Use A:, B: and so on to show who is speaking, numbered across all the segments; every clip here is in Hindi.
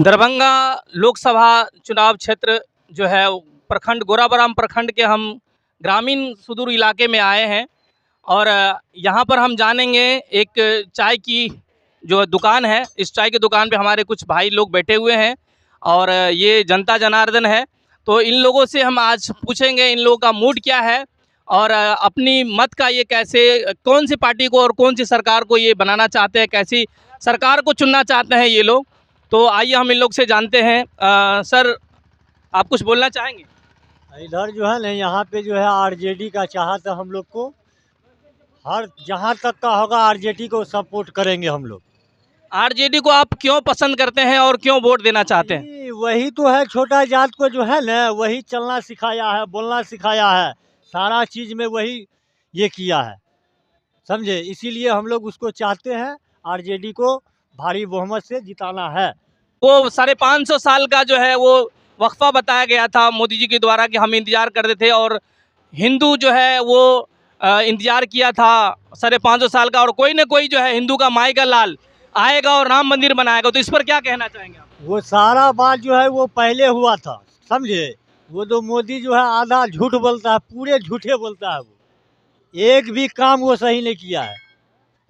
A: दरभंगा लोकसभा चुनाव क्षेत्र जो है वो प्रखंड गोराबराम प्रखंड के हम ग्रामीण सुदूर इलाके में आए हैं और यहाँ पर हम जानेंगे एक चाय की जो दुकान है। इस चाय की दुकान पे हमारे कुछ भाई लोग बैठे हुए हैं और ये जनता जनार्दन है। तो इन लोगों से हम आज पूछेंगे इन लोगों का मूड क्या है और अपनी मत का ये कैसे कौन सी पार्टी को और कौन सी सरकार को ये बनाना चाहते हैं, कैसी सरकार को चुनना चाहते हैं ये लोग। तो आइए हम इन लोग से जानते हैं। सर, आप कुछ बोलना चाहेंगे?
B: इधर जो है ना, यहाँ पे जो है आरजेडी का चाहत है। हम लोग को हर जहाँ तक का होगा आरजेडी को सपोर्ट करेंगे हम लोग।
A: आरजेडी को आप क्यों पसंद करते हैं और क्यों वोट देना चाहते हैं?
B: वही तो है, छोटा जात को जो है ना वही चलना सिखाया है, बोलना सिखाया है, सारा चीज़ में वही ये किया है, समझे। इसीलिए हम लोग उसको चाहते हैं, आरजेडी को भारी बहुमत से जिताना है।
A: वो 550 साल का जो है वो वक्फा बताया गया था मोदी जी के द्वारा कि हम इंतजार करते थे और हिंदू जो है वो इंतजार किया था 550 साल का, और कोई ना कोई जो है हिंदू का माई का लाल आएगा और राम मंदिर बनाएगा। तो इस पर क्या कहना चाहेंगे आप?
B: वो सारा बात जो है वो पहले हुआ था, समझे। वो तो मोदी जो है आधा झूठ बोलता है, पूरे झूठे बोलता है। वो एक भी काम वो सही नहीं किया है।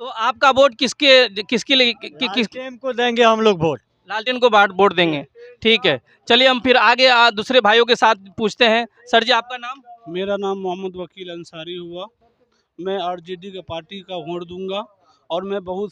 A: तो आपका वोट किसके लिए
B: लालटेन को देंगे हम लोग वोट।
A: लालटेन को वोट देंगे? ठीक है, चलिए हम फिर आगे दूसरे भाइयों के साथ पूछते हैं। सर जी, आपका नाम?
C: मेरा नाम मोहम्मद वकील अंसारी हुआ। मैं आरजेडी के पार्टी का वोट दूंगा और मैं बहुत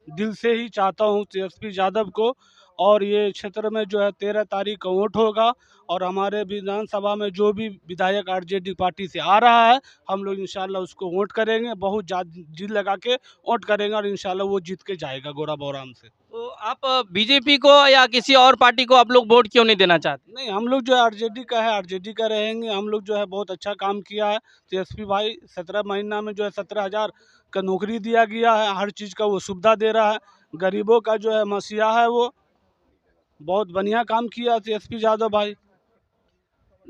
C: दिल से ही चाहता हूं तेजस्वी यादव को। और ये क्षेत्र में जो है 13 तारीख का वोट होगा और हमारे विधानसभा में जो भी विधायक आरजेडी पार्टी से आ रहा है हम लोग इंशाल्लाह उसको वोट करेंगे, बहुत ज़्यादा दिल लगा के वोट करेंगे और इंशाल्लाह वो जीत के जाएगा गोरा बोराम से।
A: तो आप बीजेपी को या किसी और पार्टी को आप लोग वोट क्यों नहीं देना चाहते?
C: नहीं, हम लोग जो है आरजेडी का है, आरजेडी का रहेंगे। हम लोग जो है बहुत अच्छा काम किया है। तेजस्वी भाई 17 महीना में जो है 17,000 का नौकरी दिया गया है, हर चीज़ का वो सुविधा दे रहा है, गरीबों का जो है मसीहा है। वो बहुत बढ़िया काम किया है तेजस्वी यादव भाई।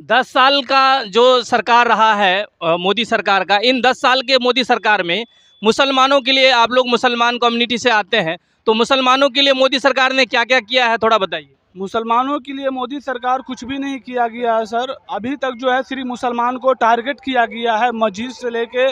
A: 10 साल का जो सरकार रहा है मोदी सरकार का, इन 10 साल के मोदी सरकार में मुसलमानों के लिए, आप लोग मुसलमान कम्युनिटी से आते हैं, तो मुसलमानों के लिए मोदी सरकार ने क्या क्या किया है थोड़ा बताइए।
C: मुसलमानों के लिए मोदी सरकार कुछ भी नहीं किया गया है सर। अभी तक जो है सिर्फ मुसलमान को टारगेट किया गया है, मस्जिद से लेके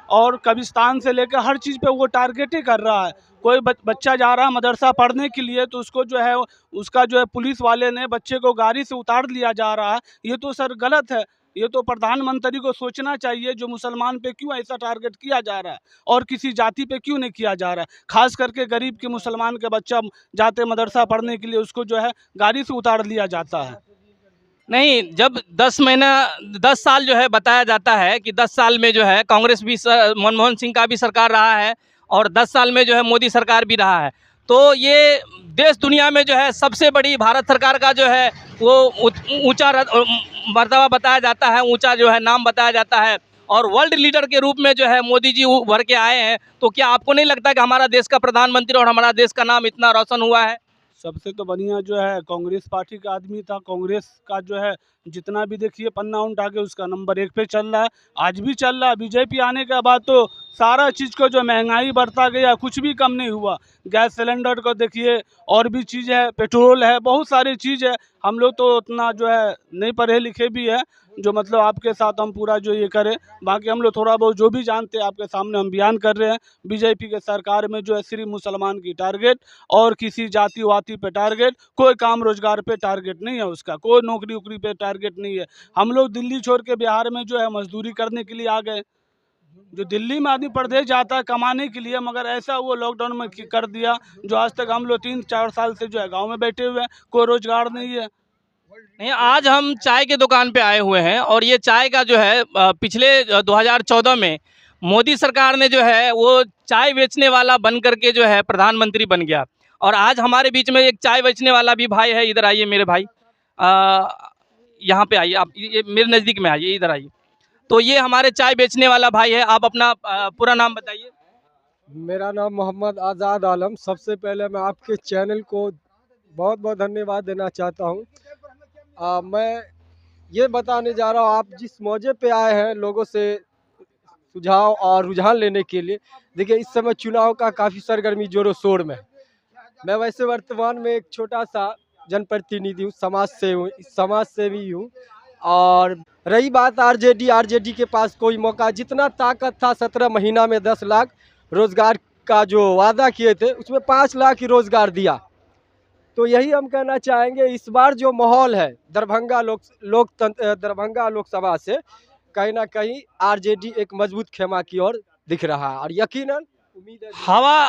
C: और कब्रिस्तान से लेकर हर चीज़ पे वो टारगेट ही कर रहा है। कोई बच्चा जा रहा है मदरसा पढ़ने के लिए तो उसको जो है उसका जो है पुलिस वाले ने बच्चे को गाड़ी से उतार लिया जा रहा है। ये तो सर गलत है। ये तो प्रधानमंत्री को सोचना चाहिए जो मुसलमान पे क्यों ऐसा टारगेट किया जा रहा है और किसी जाति पे क्यों नहीं किया जा रहा है। खास करके गरीब के मुसलमान के बच्चा जाते मदरसा पढ़ने के लिए उसको जो है गाड़ी से उतार लिया जाता है।
A: नहीं, जब 10 साल जो है बताया जाता है कि 10 साल में जो है कांग्रेस भी मनमोहन सिंह का भी सरकार रहा है और 10 साल में जो है मोदी सरकार भी रहा है, तो ये देश दुनिया में जो है सबसे बड़ी भारत सरकार का जो है वो ऊंचा मर्तबा बताया जाता है, ऊंचा जो है नाम बताया जाता है और वर्ल्ड लीडर के रूप में जो है मोदी जी उभर के आए हैं। तो क्या आपको नहीं लगता कि हमारा देश का प्रधानमंत्री और हमारा देश का नाम इतना रोशन हुआ है?
C: सबसे तो बढ़िया जो है कांग्रेस पार्टी का आदमी था। कांग्रेस का जो है जितना भी देखिए पन्ना उल्टा के उसका नंबर 1 पे चल रहा है, आज भी चल रहा है। बीजेपी आने के बाद तो सारा चीज़ को जो महंगाई बढ़ता गया, कुछ भी कम नहीं हुआ। गैस सिलेंडर को देखिए, और भी चीज़ है, पेट्रोल है, बहुत सारी चीज़ है। हम लोग तो उतना जो है नहीं पढ़े लिखे भी है जो मतलब आपके साथ हम पूरा जो ये करें। बाकी हम लोग थोड़ा बहुत जो भी जानते हैं आपके सामने हम बयान कर रहे हैं। बीजेपी के सरकार में जो है सिर्फ मुसलमान की टारगेट और किसी जाति वाति पे टारगेट, कोई काम रोजगार पे टारगेट नहीं है उसका, कोई नौकरी वोकरी पे टारगेट नहीं है। हम लोग दिल्ली छोड़ के बिहार में जो है मजदूरी करने के लिए आ गए। जो दिल्ली में आदमी प्रदेश जाता है कमाने के लिए, मगर ऐसा वो लॉकडाउन में कर दिया जो आज तक हम लोग 3-4 साल से जो है गाँव में बैठे हुए हैं, कोई रोजगार नहीं है।
A: नहीं, आज हम चाय के दुकान पे आए हुए हैं और ये चाय का जो है पिछले 2014 में मोदी सरकार ने जो है वो चाय बेचने वाला बन करके जो है प्रधानमंत्री बन गया और आज हमारे बीच में एक चाय बेचने वाला भी भाई है। इधर आइए मेरे भाई, यहाँ पे आइए, आप ये मेरे नज़दीक में आइए, इधर आइए। तो ये हमारे चाय बेचने वाला भाई है। आप अपना पूरा नाम बताइए।
D: मेरा नाम मोहम्मद आज़ाद आलम। सबसे पहले मैं आपके चैनल को बहुत बहुत धन्यवाद देना चाहता हूँ। मैं ये बताने जा रहा हूँ, आप जिस मौजे पे आए हैं लोगों से सुझाव और रुझान लेने के लिए। देखिए, इस समय चुनाव का काफ़ी सरगर्मी जोरों शोर में है। मैं वैसे वर्तमान में एक छोटा सा जनप्रतिनिधि हूँ, समाज सेवी हूँ। और रही बात आरजेडी के पास कोई मौका, जितना ताकत था 17 महीना में 10 लाख रोजगार का जो वादा किए थे उसमें 5 लाख ही रोजगार दिया। तो यही हम कहना चाहेंगे, इस बार जो माहौल है दरभंगा लोकसभा से कहीं ना कहीं आरजेडी एक मजबूत खेमा की ओर दिख रहा है। और यकीनन उम्मीद है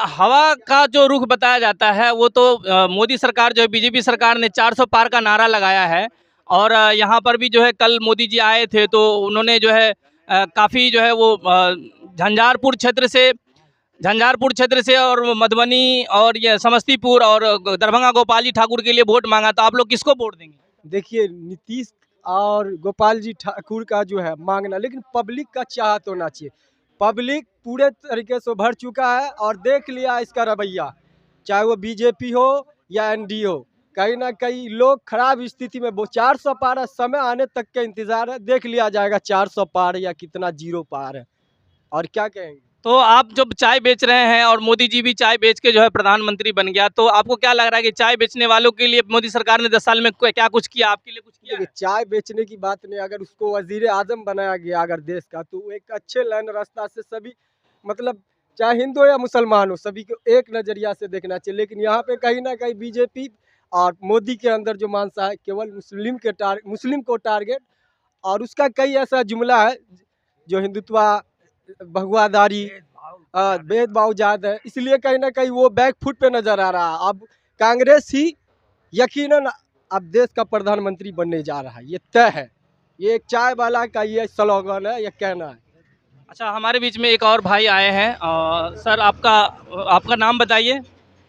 A: हवा का जो रुख बताया जाता है वो तो मोदी सरकार जो है, बीजेपी सरकार ने 400 पार का नारा लगाया है। और यहाँ पर भी जो है कल मोदी जी आए थे तो उन्होंने जो है काफ़ी जो है वो झंझारपुर क्षेत्र से और मधुबनी और ये समस्तीपुर और दरभंगा गोपाल जी ठाकुर के लिए वोट मांगा। तो आप लोग किसको वोट देंगे?
D: देखिए, नीतीश और गोपाल जी ठाकुर का जो है मांगना, लेकिन पब्लिक का चाहत होना चाहिए। पब्लिक पूरे तरीके से भर चुका है और देख लिया इसका रवैया, चाहे वो बीजेपी हो या एनडीए हो, कहीं ना कहीं लोग खराब स्थिति में। वो 400 पार है, समय आने तक का इंतजार है, देख लिया जाएगा 400 पार या कितना जीरो पार है। और क्या कहेंगे?
A: तो आप जब चाय बेच रहे हैं और मोदी जी भी चाय बेच के जो है प्रधानमंत्री बन गया, तो आपको क्या लग रहा है कि चाय बेचने वालों के लिए मोदी सरकार ने 10 साल में क्या कुछ किया, आपके लिए कुछ किया है?
D: देखिए, चाय बेचने की बात नहीं, अगर उसको वजीर आजम बनाया गया अगर देश का, तो वो एक अच्छे लाइन रास्ता से सभी, मतलब चाहे हिंदू हो या मुसलमान हो, सभी को एक नज़रिया से देखना चाहिए। लेकिन यहाँ पे कहीं ना कहीं बीजेपी और मोदी के अंदर जो मानसा है केवल मुस्लिम को टारगेट, और उसका कई ऐसा जुमला है जो हिंदुत्वा भगवादारी भेदभाव ज़्यादा है, इसलिए कहीं ना कहीं वो बैक फुट पे नजर आ रहा है। अब कांग्रेस ही यकीनन अब देश का प्रधानमंत्री बनने जा रहा है, ये तय है। ये एक चाय वाला का ये स्लोगन है, ये कहना है।
A: अच्छा, हमारे बीच में एक और भाई आए हैं। सर, आपका नाम बताइए।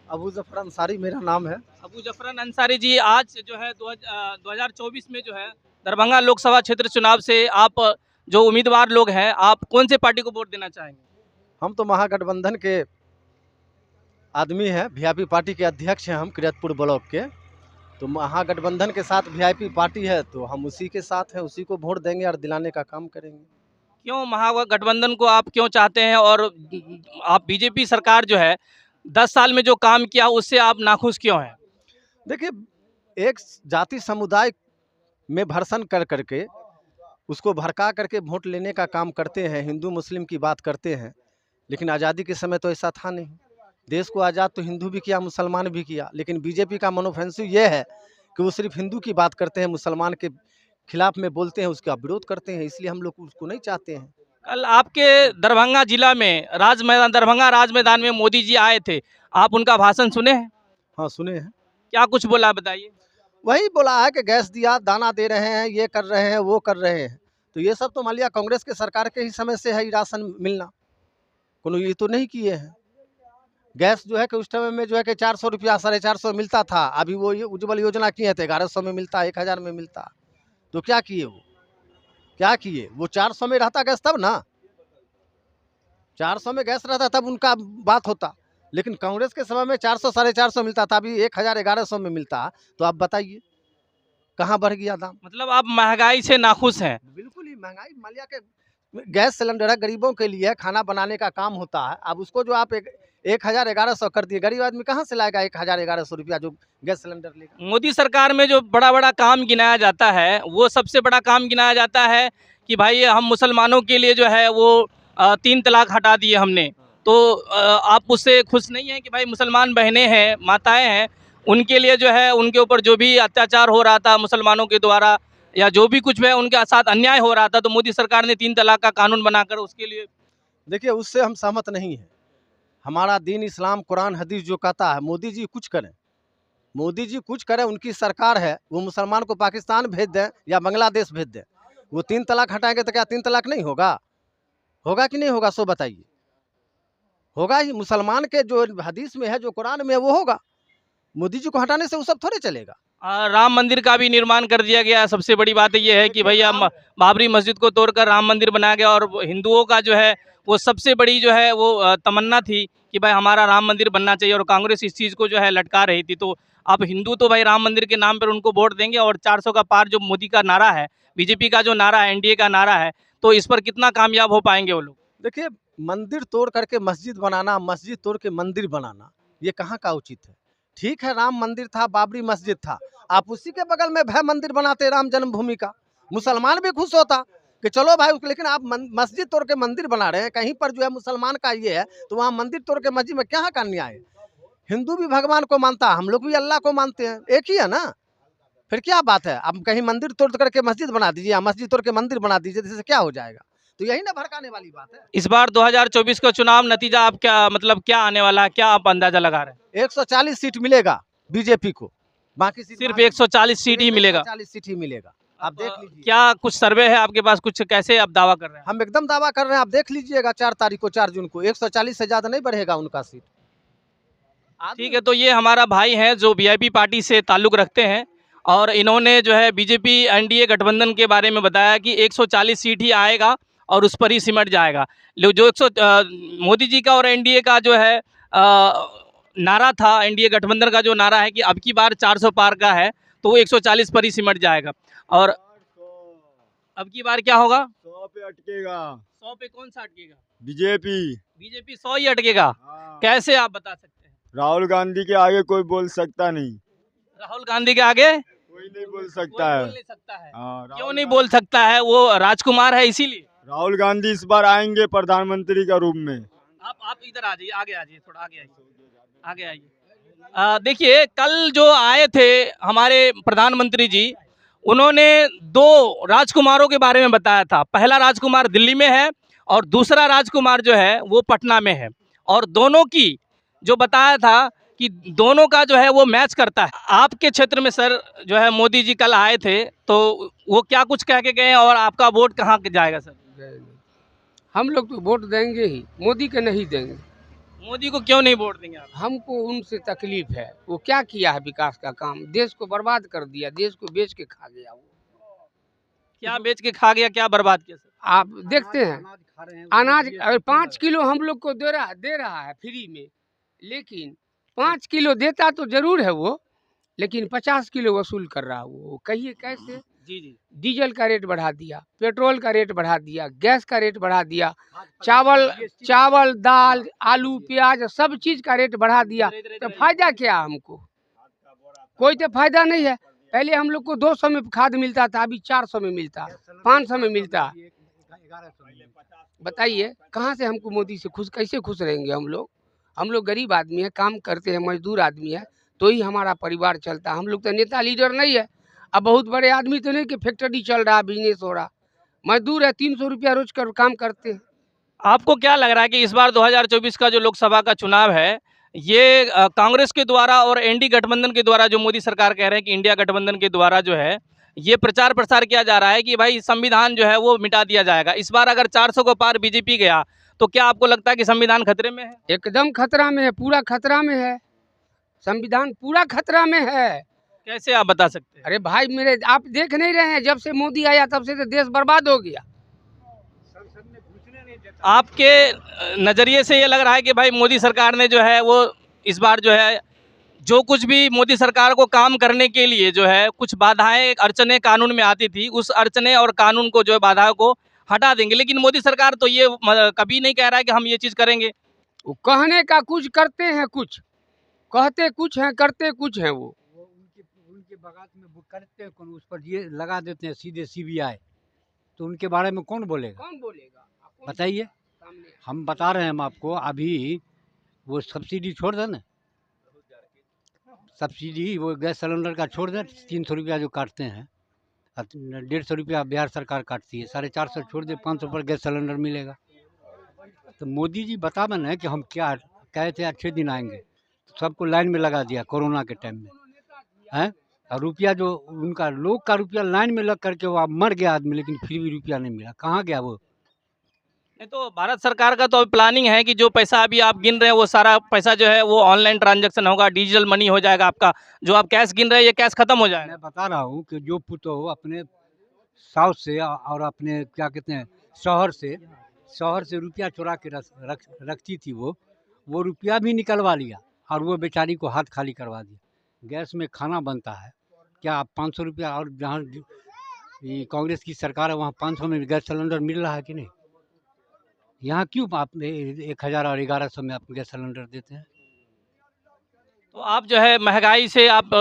E: अबू जफर अंसारी मेरा नाम है।
A: अबू जफरन अंसारी जी, आज जो है 2024 में जो है दरभंगा लोकसभा क्षेत्र चुनाव से आप जो उम्मीदवार लोग हैं, आप कौन से पार्टी को वोट देना चाहेंगे?
E: हम तो महागठबंधन के आदमी हैं, वीआईपी पार्टी के अध्यक्ष हैं हम किरतपुर ब्लॉक के। तो महागठबंधन के साथ वीआईपी पार्टी है तो हम उसी के साथ हैं, उसी को वोट देंगे और दिलाने का काम करेंगे।
A: क्यों महागठबंधन को आप क्यों चाहते हैं? और आप बीजेपी सरकार जो है 10 साल में जो काम किया उससे आप नाखुश क्यों हैं?
E: देखिए, एक जाति समुदाय में भर्सन कर करके उसको भड़का करके वोट लेने का काम करते हैं, हिंदू मुस्लिम की बात करते हैं। लेकिन आज़ादी के समय तो ऐसा था नहीं। देश को आज़ाद तो हिंदू भी किया, मुसलमान भी किया। लेकिन बीजेपी का मनोफेंसिव ये है कि वो सिर्फ हिंदू की बात करते हैं, मुसलमान के खिलाफ में बोलते हैं, उसका विरोध करते हैं। इसलिए हम लोग उसको नहीं चाहते हैं।
A: कल आपके दरभंगा जिला में दरभंगा राज मैदान में मोदी जी आए थे, आप उनका भाषण सुने हैं?
E: हाँ, सुने हैं।
A: क्या कुछ बोला, बताइए।
E: वही बोला है कि गैस दिया, दाना दे रहे हैं, ये कर रहे हैं, वो कर रहे हैं। तो ये सब तो मान लिया कांग्रेस के सरकार के ही समय से है ये राशन मिलना, कोनो ये तो नहीं किए हैं। गैस जो है कि उस समय में जो है कि 400 रुपया 450 मिलता था, अभी वो ये उज्ज्वल योजना किए थे 1100 में मिलता, 1000 में मिलता। तो क्या किए वो? क्या किए? वो 400 में रहता गैस तब ना, 400 में गैस रहता तब उनका बात होता। लेकिन कांग्रेस के समय में 400 450 मिलता था, अभी 1000 1100 में मिलता। तो आप बताइए कहाँ बढ़ गया दाम?
A: मतलब आप महंगाई से नाखुश हैं?
E: बिल्कुल ही महंगाई, मान लिया कि गैस सिलेंडर है, गरीबों के लिए खाना बनाने का काम होता है। अब उसको जो आप 1000 1100 कर दिए, गरीब आदमी कहाँ से लाएगा 1000 1100 रुपया जो गैस सिलेंडर लेगा?
A: मोदी सरकार में जो बड़ा बड़ा काम गिनाया जाता है, वो सबसे बड़ा काम गिनाया जाता है कि भाई हम मुसलमानों के लिए जो है वो 3 तलाक हटा दिए हमने। तो आप उससे खुश नहीं हैं कि भाई मुसलमान बहनें हैं, माताएं हैं, उनके लिए जो है उनके ऊपर जो भी अत्याचार हो रहा था मुसलमानों के द्वारा या जो भी कुछ है उनके साथ अन्याय हो रहा था, तो मोदी सरकार ने 3 तलाक का कानून बनाकर उसके लिए।
E: देखिए, उससे हम सहमत नहीं हैं। हमारा दीन इस्लाम कुरान हदीस जो कहता है मोदी जी कुछ करें, मोदी जी कुछ करें, उनकी सरकार है, वो मुसलमान को पाकिस्तान भेज दें या बांग्लादेश भेज दें, वो 3 तलाक हटाएंगे तो क्या 3 तलाक नहीं होगा? होगा कि नहीं होगा? सो बताइए। होगा ही। मुसलमान के जो हदीस में है, जो कुरान में है, वो होगा। मोदी जी को हटाने से वो सब थोड़े चलेगा।
A: राम मंदिर का भी निर्माण कर दिया गया। सबसे बड़ी बात यह है कि भैया बाबरी मस्जिद को तोड़कर राम मंदिर बनाया गया, और हिंदुओं का जो है वो सबसे बड़ी जो है वो तमन्ना थी कि भाई हमारा राम मंदिर बनना चाहिए, और कांग्रेस इस चीज़ को जो है लटका रही थी। तो आप हिंदू तो भाई राम मंदिर के नाम पर उनको वोट देंगे, और 400 का पार जो मोदी का नारा है, बीजेपी का जो नारा है, एनडीए का नारा है, तो इस पर कितना कामयाब हो पाएंगे वो लोग?
E: देखिए, मंदिर तोड़ करके मस्जिद बनाना, मस्जिद तोड़ के मंदिर बनाना, ये कहाँ का उचित है? ठीक है, राम मंदिर था, बाबरी मस्जिद था, आप उसी के बगल में भव्य मंदिर बनाते राम जन्मभूमि का, मुसलमान भी खुश होता कि चलो भाई। लेकिन आप मस्जिद तोड़ के मंदिर बना रहे हैं, कहीं पर जो है मुसलमान का ये है तो वहाँ मंदिर तोड़ के मस्जिद में क्या का न्याय है? हिंदू भी भगवान को मानता, हम लोग भी अल्लाह को मानते हैं, एक ही है ना, फिर क्या बात है? आप कहीं मंदिर तोड़ करके मस्जिद बना दीजिए या मस्जिद तोड़ के मंदिर बना दीजिए, इससे क्या हो जाएगा? तो यही ना भड़काने वाली बात है।
A: इस बार 2024 का चुनाव नतीजा आप क्या मतलब क्या आने वाला है, क्या आप अंदाजा लगा रहे हैं?
E: 140 सीट मिलेगा बीजेपी को, बाकी सीट
A: सिर्फ 140 सीट ही मिलेगा?
E: 140 सीट ही मिलेगा, आप देख लीजिए।
A: क्या कुछ सर्वे है आपके पास, कुछ कैसे आप दावा कर रहे हैं?
E: हम एकदम दावा कर रहे हैं, आप देख लीजिएगा 4 तारीख को, 4 जून को 140 से ज्यादा नहीं बढ़ेगा उनका सीट।
A: ठीक है, तो ये हमारा भाई है जो वीआईपी पार्टी से ताल्लुक रखते हैं और इन्होंने जो है बीजेपी एनडीए गठबंधन के बारे में बताया कि 140 सीट ही आएगा और उस पर ही सिमट जाएगा। जो मोदी जी का और एनडीए का जो है नारा था, एनडीए गठबंधन का जो नारा है कि अब की बार 400 पार का है, तो वो 140 पर ही सिमट जाएगा। और अब की बार क्या होगा?
F: 100 पे अटकेगा।
A: 100 पे कौन सा अटकेगा?
F: बीजेपी
A: 100 ही अटकेगा।
F: हाँ।
A: कैसे आप बता सकते हैं?
F: राहुल गांधी के आगे कोई बोल सकता नहीं,
A: राहुल गांधी के आगे
F: कोई नहीं बोल
A: कोई
F: सकता है।
A: बोल नहीं सकता है।
F: हाँ,
A: क्यों नहीं बोल सकता है? वो राजकुमार है इसीलिए।
F: राहुल गांधी इस बार आएंगे प्रधानमंत्री का रूप में।
A: आप इधर आ जाइए, आगे आ जाइए, थोड़ा आगे आइए, आगे आइए। देखिए, कल जो आए थे हमारे प्रधानमंत्री जी, उन्होंने 2 राजकुमारों के बारे में बताया था। पहला राजकुमार दिल्ली में है और दूसरा राजकुमार जो है वो पटना में है, और दोनों की जो बताया था कि दोनों का जो है वो मैच करता है। आपके क्षेत्र में सर जो है मोदी जी कल आए थे, तो वो क्या कुछ कह के गए और आपका वोट कहाँ जाएगा सर?
G: हम लोग तो वोट देंगे ही, मोदी के नहीं देंगे।
A: मोदी को क्यों नहीं वोट देंगे आप?
G: हमको उनसे तकलीफ है, वो क्या किया है विकास का काम, देश को बर्बाद कर दिया, देश को बेच के खा गया वो।
A: क्या बेच के खा गया, क्या बर्बाद किया सर?
G: आप देखते हैं अनाज 5 किलो हम लोग को दे रहा है फ्री में, लेकिन 5 किलो देता तो जरूर है वो, लेकिन 50 किलो वसूल कर रहा है वो। कहिए कैसे?
A: जी।
G: डीजल का रेट बढ़ा दिया, पेट्रोल का रेट बढ़ा दिया, गैस का रेट बढ़ा दिया, चावल दाल आलू प्याज सब चीज का रेट बढ़ा दिया, तो फायदा क्या हमको? कोई तो फायदा नहीं है। पहले हम लोग को 200 में खाद मिलता था, अभी 400 में मिलता, 500 में मिलता। बताइए कहाँ से हमको मोदी से कैसे खुश रहेंगे हम लोग? हम लोग गरीब आदमी है, काम करते हैं, मजदूर आदमी है, तो ही हमारा परिवार चलता। हम लोग तो नेता लीडर नहीं है, अब बहुत बड़े आदमी तो नहीं कि फैक्ट्री चल रहा, बिजनेस हो रहा। मजदूर है, 300 रुपया रोज कर काम करते हैं।
A: आपको क्या लग रहा है कि इस बार 2024 का जो लोकसभा का चुनाव है, ये कांग्रेस के द्वारा और एनडीए गठबंधन के द्वारा, जो मोदी सरकार कह रहे हैं कि इंडिया गठबंधन के द्वारा जो है ये प्रचार प्रसार किया जा रहा है कि भाई संविधान जो है वो मिटा दिया जाएगा। इस बार अगर 400 को पार बीजेपी गया तो क्या आपको लगता है कि संविधान खतरे में है?
G: एकदम खतरा में है, पूरा खतरा में है, संविधान पूरा खतरा में है।
A: कैसे आप बता सकते हैं?
G: अरे भाई मेरे, आप देख नहीं रहे हैं, जब से मोदी आया तब से तो देश बर्बाद हो गया।
A: आपके नज़रिए से ये लग रहा है कि भाई मोदी सरकार ने जो है वो इस बार जो है जो कुछ भी मोदी सरकार को काम करने के लिए जो है कुछ बाधाएं अड़चने कानून में आती थी, उस अड़चने और कानून को जो है बाधाओं को हटा देंगे। लेकिन मोदी सरकार तो ये कभी नहीं कह रहा है कि हम ये चीज़ करेंगे।
G: वो कहने का कुछ, करते हैं कुछ, कहते कुछ हैं, करते कुछ हैं। वो
B: उनके बगात में वो करते हैं कौन, उस पर ये लगा देते हैं सीधे सीबीआई, तो उनके बारे में कौन बोलेगा?
G: कौन बोलेगा?
B: बताइए। हम बता रहे हैं हम आपको, अभी वो सब्सिडी छोड़ दें ना, सब्सिडी वो गैस सिलेंडर का छोड़ दें, 300 रुपया जो काटते हैं, 150 रुपया बिहार सरकार काटती है, 450 छोड़ दे, 500 पर गैस सिलेंडर मिलेगा। तो मोदी जी बता ना कि हम क्या कहे थे अच्छे दिन आएंगे, तो सबको लाइन में लगा दिया कोरोना के टाइम में, हैं? और रुपया जो उनका लोग का रुपया लाइन में लग करके वो मर गया आदमी, लेकिन फिर भी रुपया नहीं मिला। कहाँ गया वो?
A: नहीं तो भारत सरकार का तो प्लानिंग है कि जो पैसा अभी आप गिन रहे हैं वो सारा पैसा जो है वो ऑनलाइन ट्रांजैक्शन होगा, डिजिटल मनी हो जाएगा आपका। जो आप कैश गिन रहे हैं ये कैश खत्म हो जाएगा।
B: मैं बता रहा हूँ कि जो पुतो अपने साउथ से और अपने क्या कहते हैं शहर से रुपया चुरा के रखती थी, वो रुपया भी निकलवा लिया और वो बेचारी को हाथ खाली करवा दिया। गैस में खाना बनता है क्या, आप 500 रुपया, और जहाँ कांग्रेस की सरकार है वहाँ 500 में गैस सिलेंडर मिल रहा है कि नहीं? यहाँ क्यों आप 1000 और 1100 में आप गैस सिलेंडर देते हैं?
A: तो आप जो है महंगाई से आप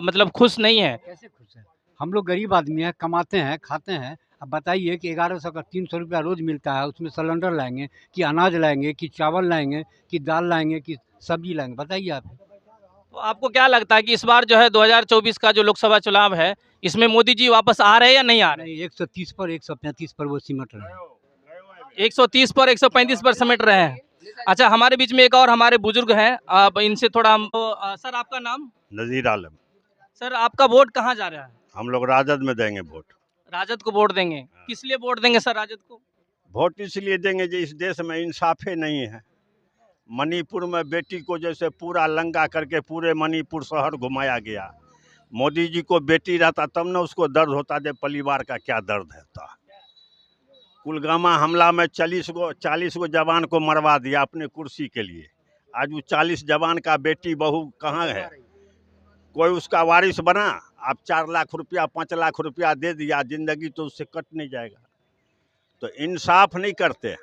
A: मतलब खुश नहीं हैं?
H: कैसे खुश है? हम लोग गरीब आदमी हैं, कमाते हैं, खाते हैं। अब बताइए कि 1100 का 300 रुपया रोज़ मिलता है, उसमें सिलेंडर लाएँगे कि अनाज लाएँगे कि चावल लाएँगे कि दाल लाएँगे कि सब्ज़ी लाएँगे? बताइए आप।
A: तो आपको क्या लगता है कि इस बार जो है 2024 का जो लोकसभा चुनाव है, इसमें मोदी जी वापस आ रहे हैं या नहीं आ रहे
H: नहीं, 130 पर 135 पर वो सिमट रहे हैं।
A: हैं? 130 पर 135 पर समेट रहे हैं। अच्छा, हमारे बीच में एक और हमारे बुजुर्ग हैं, अब इनसे थोड़ा हम सर आपका नाम?
I: नज़ीर आलम।
A: सर आपका वोट कहाँ जा रहा है?
I: हम लोग राजद में देंगे वोट।
A: राजद को वोट देंगे। किस लिए वोट देंगे सर राजद को?
I: वोट इसलिए देंगे जो इस देश में इंसाफे नहीं है। मणिपुर में बेटी को जैसे पूरा लंगा करके पूरे मणिपुर शहर घुमाया गया। मोदी जी को बेटी रहता तब न उसको दर्द होता, दे परिवार का क्या दर्द होता। कुलगामा हमला में 40 गो जवान को मरवा दिया अपने कुर्सी के लिए। आज वो 40 जवान का बेटी बहू कहाँ है? कोई उसका वारिस बना? आप 4 लाख रुपया 5 लाख रुपया दे दिया, जिंदगी तो उससे कट नहीं जाएगा। तो इंसाफ नहीं करते हैं।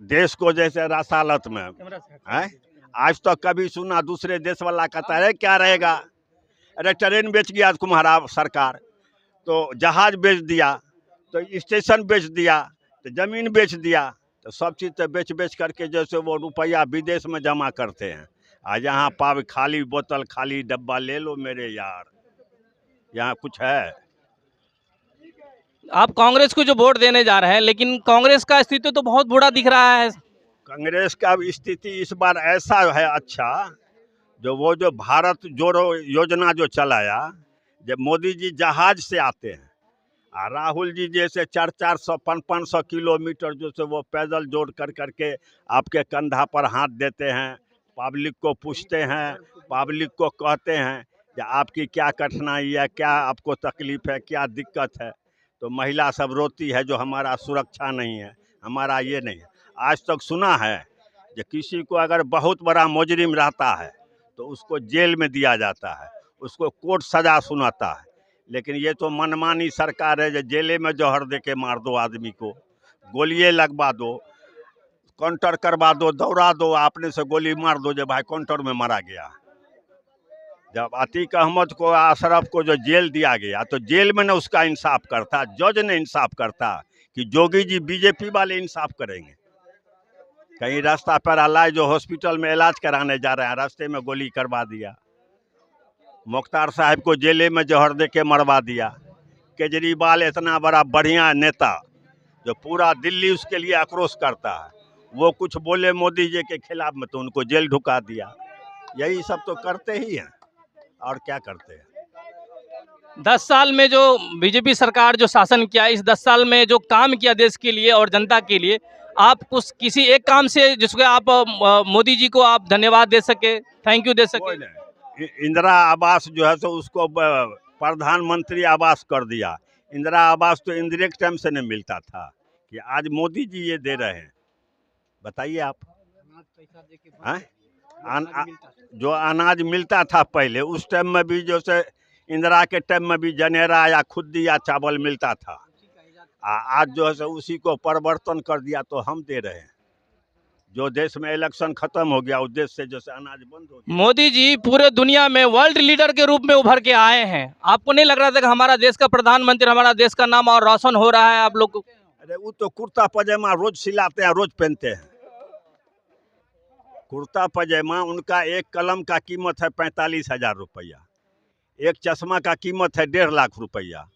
I: देश को जैसे रसालत में है। आज तो कभी सुना दूसरे देश वाला कहता है क्या रहेगा? अरे ट्रेन बेच गया तुम्हारा सरकार, तो जहाज बेच दिया, तो स्टेशन बेच दिया, तो ज़मीन बेच दिया, तो सब चीज़ तो बेच करके जैसे वो रुपया विदेश में जमा करते हैं। आज यहाँ पाव खाली बोतल खाली डब्बा ले लो मेरे यार, यहाँ कुछ है?
A: आप कांग्रेस को जो वोट देने जा रहे हैं, लेकिन कांग्रेस का स्थिति तो बहुत बुरा दिख रहा है।
I: कांग्रेस का स्थिति इस बार ऐसा है अच्छा, जो भारत जोड़ो योजना जो चलाया, जब मोदी जी जहाज से आते हैं और राहुल जी जैसे 400-500 किलोमीटर जो से वो पैदल जोड़ करके आपके कंधा पर हाथ देते हैं, पब्लिक को पूछते हैं, पब्लिक को कहते हैं कि आपकी क्या कठिनाई है, क्या आपको तकलीफ़ है, क्या दिक्कत है। तो महिला सब रोती है जो हमारा सुरक्षा नहीं है, हमारा ये नहीं है। आज तक सुना है कि किसी को अगर बहुत बड़ा मुजरिम रहता है तो उसको जेल में दिया जाता है, उसको कोर्ट सज़ा सुनाता है। लेकिन ये तो मनमानी सरकार है जो जेले में जहर दे के मार दो आदमी को, गोलियाँ लगवा दो, काउंटर करवा दो, दौड़ा दो, आपने से गोली मार दो जो भाई काउंटर में मारा गया। जब अतीक अहमद को, अशरफ को जो जेल दिया गया, तो जेल में न उसका इंसाफ करता, जज ने इंसाफ करता कि जोगी जी बीजेपी वाले इंसाफ करेंगे। कहीं रास्ता पर अलाय जो हॉस्पिटल में इलाज कराने जा रहे हैं, रास्ते में गोली करवा दिया। मुख्तार साहब को जेले में जहर दे के मरवा दिया। केजरीवाल इतना बड़ा बढ़िया नेता जो पूरा दिल्ली उसके लिए आक्रोश करता है, वो कुछ बोले मोदी जी के खिलाफ में तो उनको जेल ढुका दिया। यही सब तो करते ही हैं, और क्या करते हैं।
A: 10 साल में जो बीजेपी सरकार जो शासन किया, इस 10 साल में जो काम किया देश के लिए और जनता के लिए, आप कुछ किसी एक काम से जिसको आप मोदी जी को आप धन्यवाद दे सके, थैंक यू दे सके?
I: इंदिरा आवास जो है तो उसको प्रधानमंत्री आवास कर दिया। इंदिरा आवास तो इंदिरेक्ट टाइम से नहीं मिलता था, कि आज मोदी जी ये दे रहे हैं। बताइए आप, जो अनाज मिलता था पहले, उस टाइम में भी जैसे इंदिरा के टाइम में भी जनेरा या खुद्दी या चावल मिलता था। आज जो है उसी को परिवर्तन कर दिया, तो हम दे रहे हैं। जो देश में इलेक्शन खत्म हो गया, उस देश से जैसे अनाज बंद हो गया।
A: मोदी जी पूरे दुनिया में वर्ल्ड लीडर के रूप में उभर के आए हैं। आपको नहीं लग रहा था कि हमारा देश का प्रधानमंत्री, हमारा देश का नाम और रोशन हो रहा है आप लोग को?
I: अरे वो तो कुर्ता पजामा रोज सिलाते हैं, रोज पहनते हैं। कुर्ता पजामा उनका एक कलम का कीमत है 45,000 रुपया, एक चश्मा का कीमत है 1.5 लाख रुपया।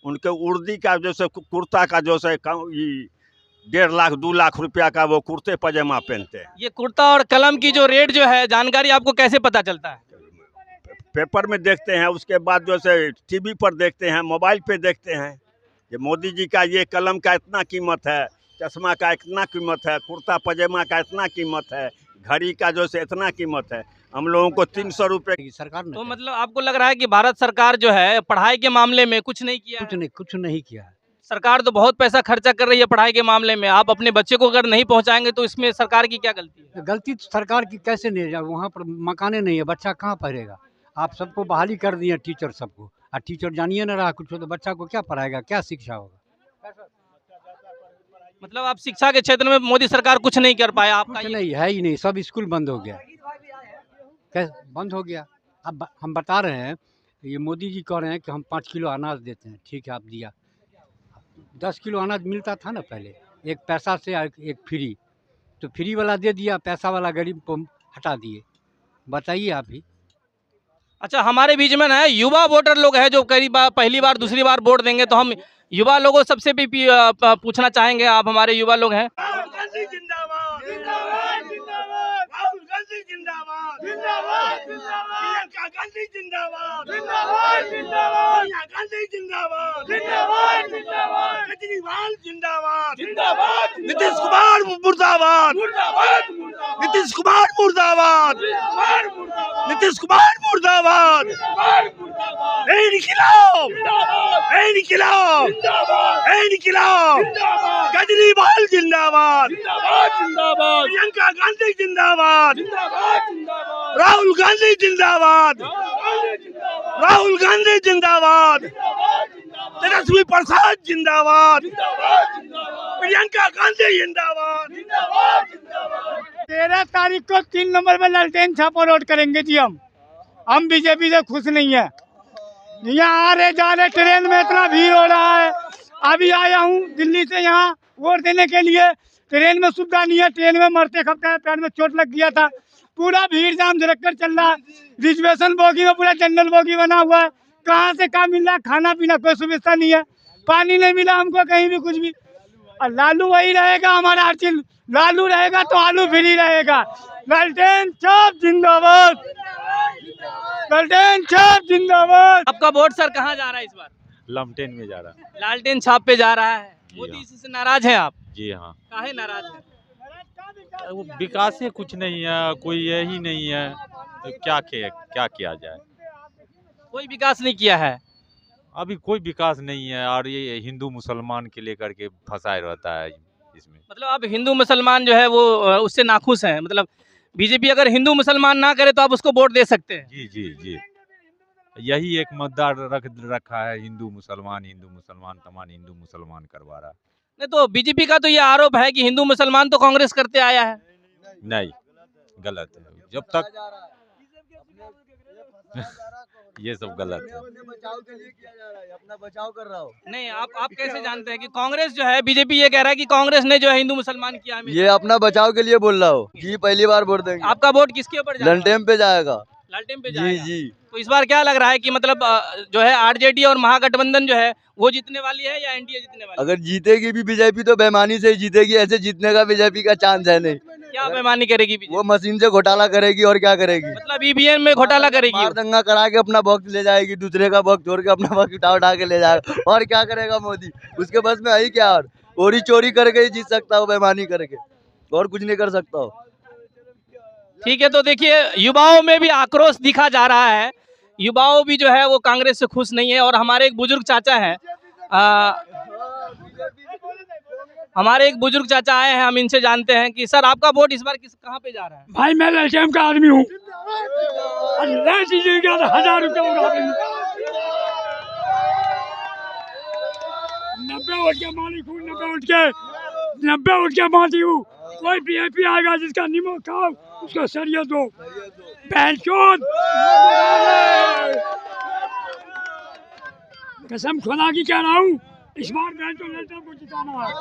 I: उनके उर्दी का जैसे कुर्ता का जैसे 1.5 लाख 2 लाख रुपया का वो कुर्ते पजामा पहनते हैं।
A: ये कुर्ता और कलम की जो रेट जो है, जानकारी आपको कैसे पता चलता है?
I: पेपर में देखते हैं, उसके बाद जैसे टीवी पर देखते हैं, मोबाइल पे देखते हैं कि मोदी जी का ये कलम का इतना कीमत है, चश्मा का इतना कीमत है, कुर्ता पजामा का इतना कीमत है, घड़ी का जो से इतना कीमत है। हम लोगों को 300 रुपये
H: की सरकार ने
A: तो मतलब आपको लग रहा है कि भारत सरकार जो है पढ़ाई के मामले में कुछ नहीं किया है?
H: कुछ नहीं किया है।
A: सरकार तो बहुत पैसा खर्चा कर रही है पढ़ाई के मामले में। आप अपने बच्चे को अगर नहीं पहुंचाएंगे तो इसमें सरकार की क्या गलती है?
H: गलती तो सरकार की कैसे नहीं है, वहाँ पर मकाने नहीं है, बच्चा कहाँ पढ़ेगा? आप सबको बहाली कर दिए टीचर सबको, और टीचर जानिए ना रहा कुछ, तो बच्चा को क्या पढ़ाएगा, क्या शिक्षा होगा?
A: मतलब आप शिक्षा के क्षेत्र में मोदी सरकार कुछ नहीं कर पाया आपका
H: कुछ
A: ये?
H: नहीं है ही नहीं, सब स्कूल बंद हो गया। कैसे बंद हो गया? अब हम बता रहे हैं, ये मोदी जी कह रहे हैं कि हम 5 किलो अनाज देते हैं, ठीक है आप दिया। 10 किलो अनाज मिलता था ना पहले, एक पैसा से एक फ्री, तो फ्री वाला दे दिया, पैसा वाला गरीब को हटा दिए। बताइए आप ही।
A: अच्छा, हमारे बीच में ना युवा वोटर लोग हैं जो कई बार पहली बार दूसरी बार वोट देंगे, तो हम युवा लोगों सबसे भी पूछना चाहेंगे। आप हमारे युवा लोग हैं।
J: राहुल गांधी जिंदाबाद जिंदाबाद जिंदाबाद, राहुल गांधी जिंदाबाद जिंदाबाद जिंदाबाद, प्रियंका गांधी जिंदाबाद जिंदाबाद जिंदाबाद, सोनिया गांधी जिंदाबाद जिंदाबाद जिंदाबाद, केजरीवाल जिंदाबाद जिंदाबाद, नीतीश कुमार मुर्दाबाद मुर्दाबाद मुर्दाबाद, नीतीश कुमार मुर्दाबाद नीतीश कुमार मुर्दाबाद, इनकलाब इनकलाब इनकलाब, केजरीवाल जिंदाबाद जिंदाबाद, प्रियंका गांधी जिंदाबाद जिंदाबाद, राहुल गांधी जिंदाबाद राहुल गांधी जिंदाबाद, तेजस्वी प्रसाद जिंदाबाद प्रियंका गांधी जिंदाबाद।
K: 13 तारीख को 3 नंबर में लालटेन छापा रोड करेंगे जी। हम बीजेपी से खुश नहीं है। यहाँ आ रहे जा रहे ट्रेन में इतना भीड़ हो रहा है। अभी आया हूँ दिल्ली से यहाँ वोट देने के लिए। ट्रेन में सुविधा नहीं है, ट्रेन में मरते खपते हैं, पैर में चोट लग गया था। पूरा भीड़ जाम झड़क कर चल रहा है। रिजर्वेशन बोगी में पूरा जनरल बोगी बना हुआ है। कहाँ से क्या मिल रहा है? खाना पीना कोई सुविधा नहीं है, पानी नहीं मिला हमको कहीं भी कुछ भी। और लालू वही रहेगा हमारा हर चीज। लालू रहेगा तो आलू फ्री रहेगा। लालटेन छाप जिंदाबाद, लालटेन छाप जिंदाबाद।
A: आपका वोट सर कहाँ जा रहा है इस बार?
F: लालटेन में जा रहा है।
A: लालटेन छाप पे जा रहा है।
F: जी
A: मोदी
F: हाँ।
A: जी से नाराज हैं आप?
F: जी हाँ,
A: काहे नाराज हैं?
F: वो विकास ही कुछ नहीं है, कोई यही नहीं है, तो क्या किया जाए।
A: कोई विकास नहीं किया है।
F: अभी कोई विकास नहीं है, और ये हिंदू मुसलमान के लेकर के फंसाए रहता है इसमें।
A: मतलब अब हिंदू मुसलमान जो है वो उससे नाखुश हैं। मतलब बीजेपी अगर हिंदू मुसलमान ना करे तो आप उसको वोट दे सकते हैं।
F: जी जी जी, यही एक मुद्दा रखा है, हिंदू मुसलमान तमाम हिंदू मुसलमान करवा रहा है।
A: नहीं तो बीजेपी का तो ये आरोप है कि हिंदू मुसलमान तो कांग्रेस करते आया है।
F: नहीं, गलत है। जब तक ये सब गलत है।
L: अपना बचाव कर रहा हो।
A: नहीं, आप कैसे जानते हैं कि कांग्रेस जो है, बीजेपी ये कह रहा है कि कांग्रेस ने जो है हिंदू मुसलमान किया है?
L: ये अपना बचाव के लिए बोल रहा हो जी। पहली बार वोट देंगे।
A: आपका वोट किसके ऊपर जाएगा?
L: लालटेन पे जाएगा।
A: लालटेन पे
L: जी
A: जाएगा।
L: जी।
A: तो इस बार क्या लग रहा है कि मतलब जो है आरजेडी और महागठबंधन जो है वो जीतने वाली है या एनडीए जीतने वाली है?
L: अगर जीतेगी भी बीजेपी तो बेईमानी से ही जीतेगी, ऐसे जीतने का बीजेपी का चांस है नहीं।
A: क्या बेईमानी करेगी बीजेपी?
L: वो मशीन से घोटाला करेगी और क्या करेगी।
A: मतलब ईवीएम में घोटाला करेगी।
L: मार दंगा करा के अपना वक्त ले जाएगी, दूसरे का वक्त छोड़ के अपना वक्त उठा के ले जाएगा। और क्या करेगा मोदी? उसके बस में है ही क्या? और चोरी करके ही जीत सकता हो, बेईमानी करके, और कुछ नहीं कर सकता हो।
A: ठीक है, तो देखिए युवाओं में भी आक्रोश दिखा जा रहा है। युवाओं भी जो है वो कांग्रेस से खुश नहीं है। और हमारे एक बुजुर्ग चाचा हैं, हमारे एक बुजुर्ग चाचा आए हैं, हम इनसे जानते हैं कि सर आपका वोट इस बार कहाँ पे जा रहा है?
K: भाई मैं लालटेन का आदमी हूँ। 1000 रुपया 90 वोट के मालिक हूँ। 90 वोट के मालिक हूँ। कोई वीआईपी आएगा जिसका नींबू खाओ उसको सरिया दो। कसम खुदा की कह रहा हूँ, इस बार बहन को लालटेन को जिताना है।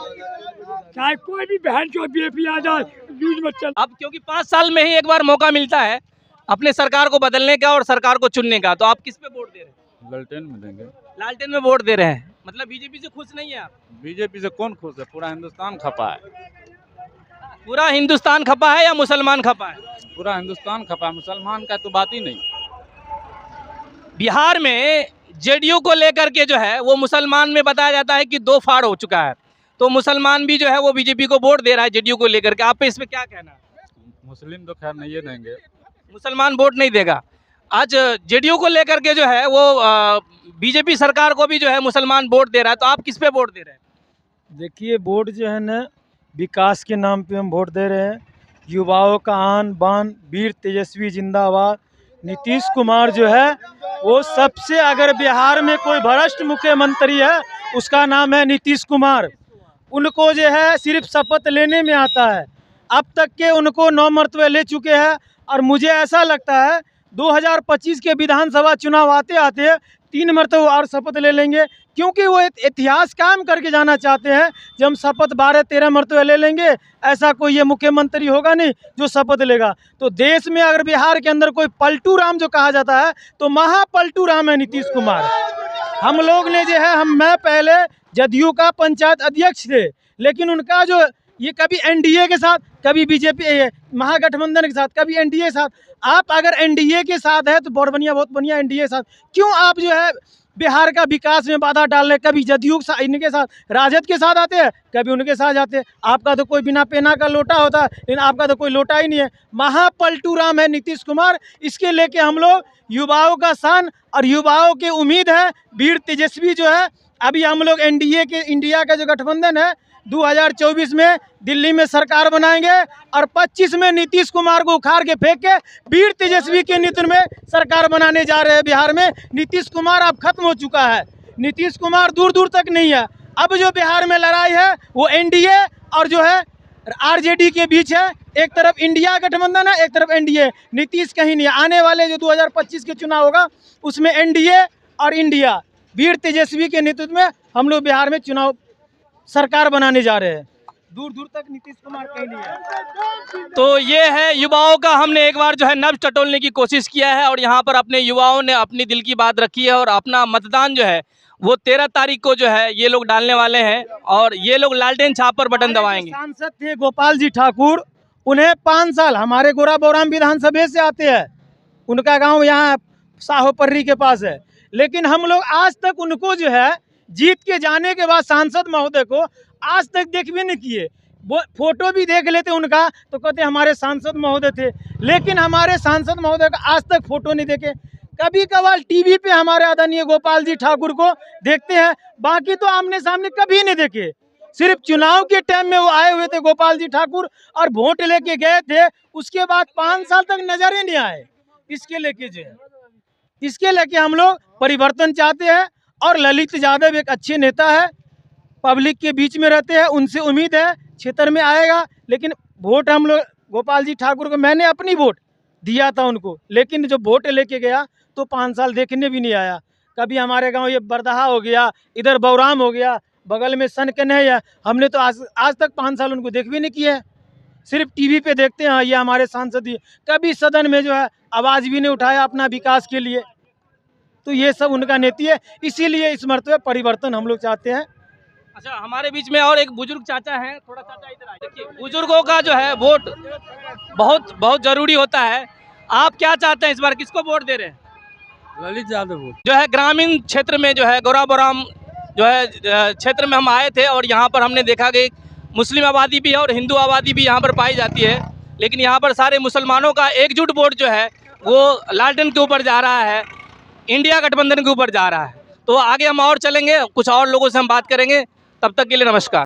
K: चाहे कोई भी बहन को बीजेपी आ जाए, न्यूज मत चल।
A: अब क्योंकि 5 साल में ही एक बार मौका मिलता है अपने सरकार को बदलने का और सरकार को चुनने का, तो आप किस पे वोट दे रहे हैं?
F: लालटेन में देंगे।
A: लालटेन में वोट दे रहे हैं, मतलब बीजेपी से खुश नहीं है आप?
F: बीजेपी से कौन खुश है? पूरा हिंदुस्तान खपा है।
A: पूरा हिंदुस्तान खपा है या मुसलमान खपा है?
F: पूरा हिंदुस्तान खपा है, मुसलमान का तो बात ही नहीं।
A: बिहार में जेडीयू को लेकर के जो है वो मुसलमान में बताया जाता है कि 2 फाड़ हो चुका है। तो मुसलमान भी जो है वो बीजेपी को वोट दे रहा है जेडीयू को लेकर के। आप पे इस पे क्या कहना है?
F: मुस्लिम तो खैर नहीं देंगे,
A: मुसलमान वोट नहीं देगा। आज जेडीयू को लेकर के जो है वो बीजेपी सरकार को भी जो है मुसलमान वोट दे रहा है, तो आप किस पे वोट दे रहे हैं?
M: देखिए वोट जो है ना, विकास के नाम पे हम वोट दे रहे हैं। युवाओं का आन बान, वीर तेजस्वी जिंदाबाद। नीतीश कुमार जो है वो सबसे, अगर बिहार में कोई भ्रष्ट मुख्यमंत्री है उसका नाम है नीतीश कुमार। उनको जो है सिर्फ शपथ लेने में आता है। अब तक के उनको 9 मरतबे ले चुके हैं और मुझे ऐसा लगता है 2025 के विधानसभा चुनाव आते आते 3 मरतबे और शपथ ले लेंगे, क्योंकि वो इतिहास कायम करके जाना चाहते हैं। जब हम शपथ 12-13 मरतबे ले लेंगे, ऐसा कोई ये मुख्यमंत्री होगा नहीं जो शपथ लेगा। तो देश में अगर बिहार के अंदर कोई पलटू राम जो कहा जाता है तो महापलटू राम है नीतीश कुमार। हम लोग ने जो है मैं पहले जदयू का पंचायत अध्यक्ष थे, लेकिन उनका जो ये कभी एनडीए के साथ, कभी बीजेपी महागठबंधन के साथ, कभी एनडीए के साथ। आप अगर एनडीए के साथ है तो बहुत बढ़िया एनडीए के साथ, क्यों आप जो है बिहार का विकास में बाधा डाल रहे? कभी जदयू के साथ, इनके साथ, राजद के साथ आते हैं, कभी उनके साथ जाते हैं। आपका तो कोई बिना पेना का लोटा होता है, लेकिन आपका तो कोई लोटा ही नहीं है। महापलटू राम है नीतीश कुमार। इसके लेके हम लोग युवाओं का शान और युवाओं की उम्मीद है वीर तेजस्वी जो है। अभी हम लोग एनडीए के, इंडिया का जो गठबंधन है, 2024 में दिल्ली में सरकार बनाएंगे और 25 में नीतीश कुमार को उखाड़ के फेंक के वीर तेजस्वी के नेतृत्व में सरकार बनाने जा रहे हैं बिहार में। नीतीश कुमार अब खत्म हो चुका है, नीतीश कुमार दूर दूर तक नहीं है। अब जो बिहार में लड़ाई है वो एनडीए और जो है आरजेडी के बीच है। एक तरफ इंडिया गठबंधन है, एक तरफ एनडीए। नीतीश कहीं नहीं है। आने वाले जो 2025 के चुनाव होगा उसमें एनडीए और इंडिया वीर तेजस्वी के नेतृत्व में हम लोग बिहार में चुनाव सरकार बनाने जा रहे हैं। दूर दूर तक नीतीश कुमार कहीं नहीं है।
A: तो ये है युवाओं का, हमने एक बार जो है नब्ज टटोलने की कोशिश किया है और यहाँ पर अपने युवाओं ने अपनी दिल की बात रखी है और अपना मतदान जो है वो 13 तारीख को जो है ये लोग डालने वाले हैं और ये लोग लालटेन छाप पर बटन दबाएंगे।
M: सांसद थे गोपाल जी ठाकुर, उन्हें 5 साल हमारे गोरा बोराम विधानसभा से आते हैं, उनका गांव यहाँ साहोपर्री के पास है, लेकिन हम लोग आज तक उनको जो है जीत के जाने के बाद सांसद महोदय को आज तक देख भी नहीं किए। वो फोटो भी देख लेते उनका तो कहते हमारे सांसद महोदय थे, लेकिन हमारे सांसद महोदय का आज तक फोटो नहीं देखे। कभी कभार टीवी पे हमारे आदरणीय गोपाल जी ठाकुर को देखते हैं, बाकी तो आमने सामने कभी नहीं देखे। सिर्फ चुनाव के टाइम में वो आए हुए थे गोपाल जी ठाकुर और वोट लेके गए थे, उसके बाद 5 साल तक नजर ही नहीं आए। इसके लेके जो है, इसके लेके हम लोग परिवर्तन चाहते हैं और ललित यादव एक अच्छे नेता है, पब्लिक के बीच में रहते हैं, उनसे उम्मीद है क्षेत्र में आएगा। लेकिन वोट हम लोग गोपाल जी ठाकुर को, मैंने अपनी वोट दिया था उनको, लेकिन जो वोट लेके गया तो 5 साल देखने भी नहीं आया। कभी हमारे गांव ये बरदहा हो गया, इधर बौराम हो गया, बगल में सन कन्हैया है, हमने तो आज तक 5 साल उनको देख भी नहीं किए हैं। सिर्फ टीवी पे देखते हैं ये हमारे सांसद ही, कभी सदन में जो है आवाज़ भी नहीं उठाया अपना विकास के लिए। तो ये सब उनका नीति है, इसीलिए इस मर्तबे परिवर्तन हम लोग चाहते हैं।
A: अच्छा, हमारे बीच में और एक बुजुर्ग चाचा हैं, थोड़ा चाचा इधर आइए। देखिए, बुजुर्गों का जो है वोट बहुत बहुत जरूरी होता है। आप क्या चाहते हैं, इस बार किसको वोट दे रहे हैं?
N: ललित यादव
A: जो है ग्रामीण क्षेत्र में जो है गोरा बोराम जो है क्षेत्र में हम आए थे और यहाँ पर हमने देखा कि मुस्लिम आबादी भी है और हिंदू आबादी भी यहाँ पर पाई जाती है, लेकिन यहाँ पर सारे मुसलमानों का एकजुट वोट जो है वो लालटेन के ऊपर जा रहा है, इंडिया गठबंधन के ऊपर जा रहा है। तो आगे हम और चलेंगे, कुछ और लोगों से हम बात करेंगे। तब तक के लिए नमस्कार।